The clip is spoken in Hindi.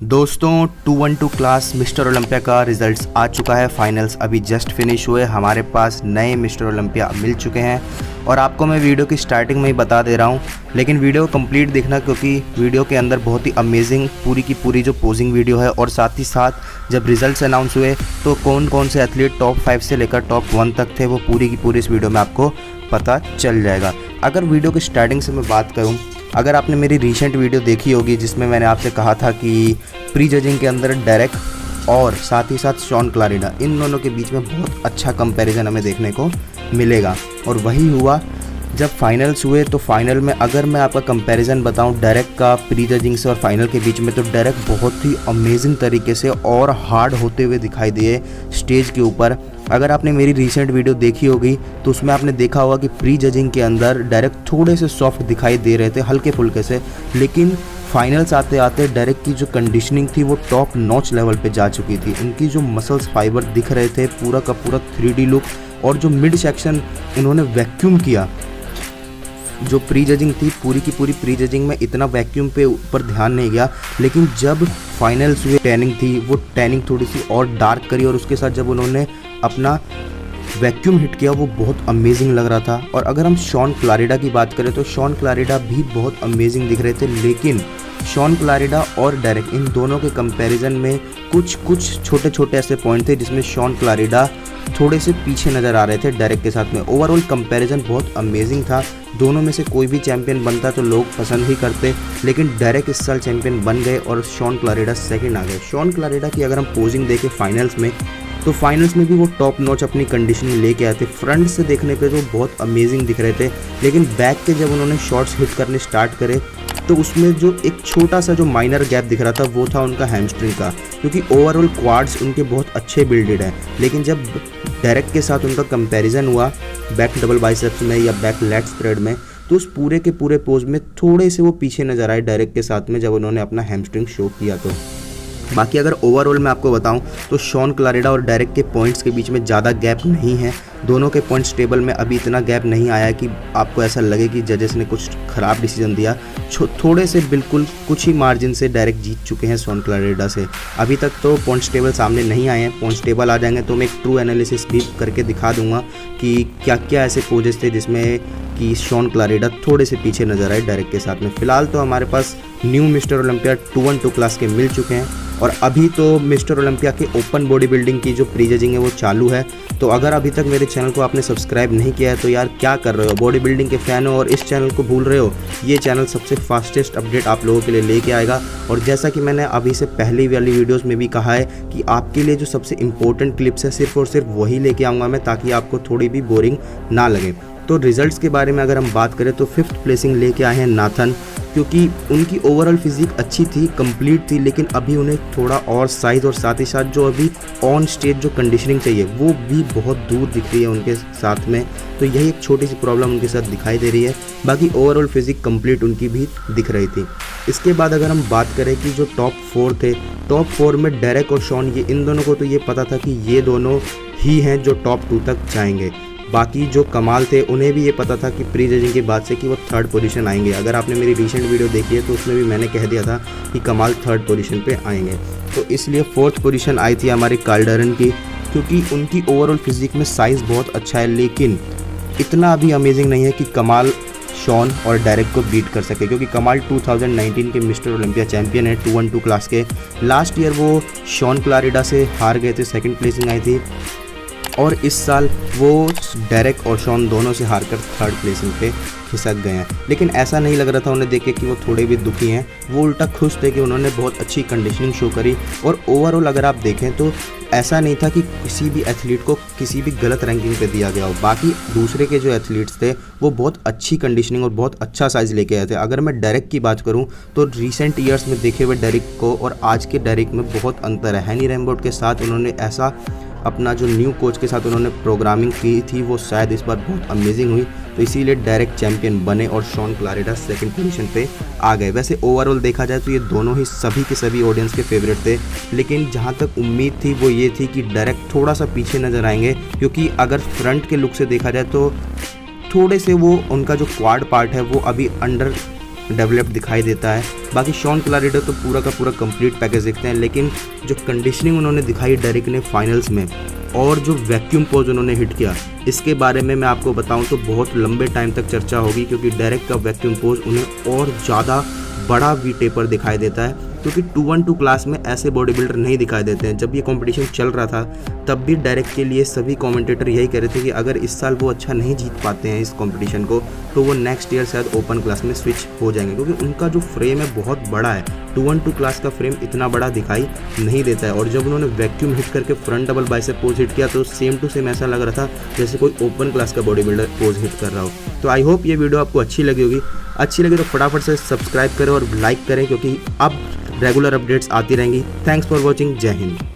दोस्तों 212 क्लास मिस्टर ओलंपिया का रिजल्ट्स आ चुका है। फाइनल्स अभी जस्ट फिनिश हुए। हमारे पास नए मिस्टर ओलंपिया मिल चुके हैं और आपको मैं वीडियो की स्टार्टिंग में ही बता दे रहा हूं, लेकिन वीडियो कंप्लीट देखना क्योंकि वीडियो के अंदर बहुत ही अमेजिंग पूरी की पूरी जो पोजिंग वीडियो है और साथ ही साथ जब रिजल्ट्स अनाउंस हुए तो कौन कौन से एथलीट टॉप 5 से लेकर टॉप 1 तक थे वो पूरी की पूरी इस वीडियो में आपको पता चल जाएगा। अगर वीडियो की स्टार्टिंग से मैं बात करूँ, अगर आपने मेरी रिसेंट वीडियो देखी होगी जिसमें मैंने आपसे कहा था कि प्री जजिंग के अंदर डेरेक और साथ ही साथ शॉन क्लारिडा, इन दोनों के बीच में बहुत अच्छा कंपैरिजन हमें देखने को मिलेगा और वही हुआ जब फाइनल्स हुए। तो फाइनल में अगर मैं आपका कंपैरिजन बताऊं डेरेक का प्री जजिंग से और फाइनल के बीच में, तो डेरेक बहुत ही अमेजिंग तरीके से और हार्ड होते हुए दिखाई दिए स्टेज के ऊपर। अगर आपने मेरी रिसेंट वीडियो देखी होगी तो उसमें आपने देखा होगा कि प्री जजिंग के अंदर डेरेक थोड़े से सॉफ्ट दिखाई दे रहे थे, हल्के फुल्के से, लेकिन फाइनल्स आते आते डेरेक की जो कंडीशनिंग थी वो टॉप नॉच लेवल पे जा चुकी थी। उनकी जो मसल्स फाइबर दिख रहे थे, पूरा का पूरा 3D लुक, और जो मिड सेक्शन उन्होंने वैक्यूम किया। जो प्री जजिंग थी पूरी की पूरी प्री जजिंग में इतना वैक्यूम पे ऊपर ध्यान नहीं गया, लेकिन जब फाइनल्स हुए टैनिंग थी वो टैनिंग थोड़ी सी और डार्क करी और उसके साथ जब उन्होंने अपना वैक्यूम हिट किया वो बहुत अमेजिंग लग रहा था। और अगर हम शॉन क्लारिडा की बात करें तो शॉन क्लारिडा भी बहुत अमेजिंग दिख रहे थे, लेकिन शॉन क्लारिडा और डेरेक इन दोनों के कंपैरिजन में कुछ छोटे छोटे ऐसे पॉइंट थे जिसमें शॉन क्लारिडा थोड़े से पीछे नज़र आ रहे थे डेरेक के साथ में। ओवरऑल कंपैरिजन बहुत अमेजिंग था। दोनों में से कोई भी चैंपियन बनता तो लोग पसंद ही करते, लेकिन डेरेक इस साल चैंपियन बन गए और शॉन क्लारिडा सेकंड आ गए। शॉन क्लारिडा की अगर हम पोजिंग देखें फाइनल्स में, तो फाइनल्स में भी वो टॉप नॉच अपनी कंडीशनिंग लेके आए थे। फ्रंट से देखने पे तो बहुत अमेजिंग दिख रहे थे, लेकिन बैक के जब उन्होंने शॉट्स हिट करने स्टार्ट करे तो उसमें जो एक छोटा सा जो माइनर गैप दिख रहा था वो था उनका हैमस्ट्रिंग का, क्योंकि ओवरऑल क्वाड्स उनके बहुत अच्छे बिल्डेड हैं। लेकिन जब डेरेक के साथ उनका कंपैरिजन हुआ बैक डबल बाइसेप्स में या बैक लेग स्प्रेड में, तो उस पूरे के पूरे पोज में थोड़े से वो पीछे नजर आए डेरेक के साथ में जब उन्होंने अपना हैमस्ट्रिंग शो किया। तो बाकी अगर ओवरऑल मैं आपको बताऊं तो शॉन क्लारिडा और डेरेक के पॉइंट्स के बीच में ज़्यादा गैप नहीं है। दोनों के पॉइंट्स टेबल में अभी इतना गैप नहीं आया कि आपको ऐसा लगे कि जजेस ने कुछ ख़राब डिसीजन दिया। थोड़े से बिल्कुल कुछ ही मार्जिन से डेरेक जीत चुके हैं शॉन क्लारिडा से। अभी तक तो पॉइंट्स टेबल सामने नहीं आए हैं। पॉइंट्स टेबल आ जाएंगे तो मैं एक ट्रू एनालिसिस भी करके दिखा दूंगा कि क्या क्या ऐसे पोजेस थे जिसमें कि शॉन क्लारिडा थोड़े से पीछे नजर आए डेरेक के साथ में। फिलहाल तो हमारे पास न्यू मिस्टर ओलंपिया 212 क्लास के मिल चुके हैं और अभी तो मिस्टर ओलंपिया के ओपन बॉडी बिल्डिंग की जो प्री जजिंग है वो चालू है। तो अगर अभी तक मेरे चैनल को आपने सब्सक्राइब नहीं किया है तो यार क्या कर रहे हो, बॉडी बिल्डिंग के फ़ैन हो और इस चैनल को भूल रहे हो। ये चैनल सबसे फास्टेस्ट अपडेट आप लोगों के लिए लेके आएगा। और जैसा कि मैंने अभी से पहले वाली वीडियोस में भी कहा है कि आपके लिए जो सबसे इंपॉर्टेंट क्लिप्स है सिर्फ और सिर्फ वही लेके आऊँगा मैं, ताकि आपको थोड़ी भी बोरिंग ना लगे। तो रिजल्ट्स के बारे में अगर हम बात करें तो 5th प्लेसिंग लेके आए हैं नाथन, क्योंकि उनकी ओवरऑल फिजिक अच्छी थी, कंप्लीट थी, लेकिन अभी उन्हें थोड़ा और साइज़ और साथ ही साथ जो अभी ऑन स्टेज जो कंडीशनिंग चाहिए वो भी बहुत दूर दिख रही है उनके साथ में। तो यही एक छोटी सी प्रॉब्लम उनके साथ दिखाई दे रही है। बाकी ओवरऑल फिजिक कंप्लीट उनकी भी दिख रही थी। इसके बाद अगर हम बात करें कि जो टॉप 4 थे, टॉप 4 में डेरेक और शॉन, ये इन दोनों को तो ये पता था कि ये दोनों ही हैं जो टॉप 2 तक जाएंगे। बाकी जो कमाल थे उन्हें भी ये पता था कि प्री जजिंग के बाद से कि वो 3rd पोजीशन आएंगे। अगर आपने मेरी रिसेंट वीडियो देखी है तो उसमें भी मैंने कह दिया था कि कमाल 3rd पोजीशन पे आएंगे। तो इसलिए 4th पोजीशन आई थी हमारी काल्डरन की, क्योंकि उनकी ओवरऑल फिजिक में साइज़ बहुत अच्छा है, लेकिन इतना अभी अमेजिंग नहीं है कि कमाल शॉन और डेरेक को बीट कर सके, क्योंकि कमाल 2019 के मिस्टर ओलंपिया चैंपियन है 212 क्लास के। लास्ट ईयर वो शॉन क्लारिडा से हार गए थे, 2nd प्लेसिंग आई थी, और इस साल वो डेरेक और शॉन दोनों से हारकर 3rd प्लेसिंग पे खिसक गए हैं। लेकिन ऐसा नहीं लग रहा था उन्हें देख के कि वो थोड़े भी दुखी हैं, वो उल्टा खुश थे कि उन्होंने बहुत अच्छी कंडीशनिंग शो करी। और ओवरऑल अगर आप देखें तो ऐसा नहीं था कि किसी भी एथलीट को किसी भी गलत रैंकिंग पे दिया गया हो। बाकी दूसरे के जो एथलीट्स थे वो बहुत अच्छी कंडीशनिंग और बहुत अच्छा साइज़ लेके आए थे। अगर मैं डेरेक की बात करूं तो रिसेंट ईयर्स में देखे हुए डेरेक को और आज के डेरेक में बहुत अंतर है। हैनी रैम्बोट के साथ उन्होंने ऐसा अपना जो न्यू कोच के साथ उन्होंने प्रोग्रामिंग की थी वो शायद इस बार बहुत अमेजिंग हुई, तो इसीलिए डायरेक्ट चैंपियन बने और शॉन क्लारिडा 2nd पोजीशन पे आ गए। वैसे ओवरऑल देखा जाए तो ये दोनों ही सभी के सभी ऑडियंस के फेवरेट थे, लेकिन जहाँ तक उम्मीद थी वो ये थी कि डायरेक्ट थोड़ा सा पीछे नज़र आएंगे, क्योंकि अगर फ्रंट के लुक से देखा जाए तो थोड़े से वो उनका जो क्वाड पार्ट है वो अभी अंडर डेवलप्ड दिखाई देता है। बाकी शॉन क्लारेडो तो पूरा का पूरा कंप्लीट पैकेज देखते हैं, लेकिन जो कंडीशनिंग उन्होंने दिखाई डेरिक ने फाइनल्स में और जो वैक्यूम पोज उन्होंने हिट किया, इसके बारे में मैं आपको बताऊं तो बहुत लंबे टाइम तक चर्चा होगी, क्योंकि डेरिक का वैक्यूम पोज उन्हें और ज़्यादा बड़ा वी टेपर दिखाई देता है, क्योंकि 212 क्लास में ऐसे बॉडी बिल्डर नहीं दिखाई देते हैं। जब ये कंपटीशन चल रहा था तब भी डायरेक्ट के लिए सभी कमेंटेटर यही कह रहे थे कि अगर इस साल वो अच्छा नहीं जीत पाते हैं इस कंपटीशन को तो वो नेक्स्ट ईयर शायद ओपन क्लास में स्विच हो जाएंगे, क्योंकि उनका जो फ्रेम है बहुत बड़ा है। 212 क्लास का फ्रेम इतना बड़ा दिखाई नहीं देता है। और जब उन्होंने वैक्यूम हिट करके front double bicep pose hit किया तो सेम टू सेम ऐसा लग रहा था जैसे कोई ओपन क्लास का बॉडी बिल्डर पोज हिट कर रहा हो। तो आई होप ये वीडियो आपको अच्छी लगी होगी। अच्छी लगी तो फटाफट से सब्सक्राइब करें और लाइक करें, क्योंकि अब रेगुलर अपडेट्स आती रहेंगी। Thanks for watching. जय हिंद।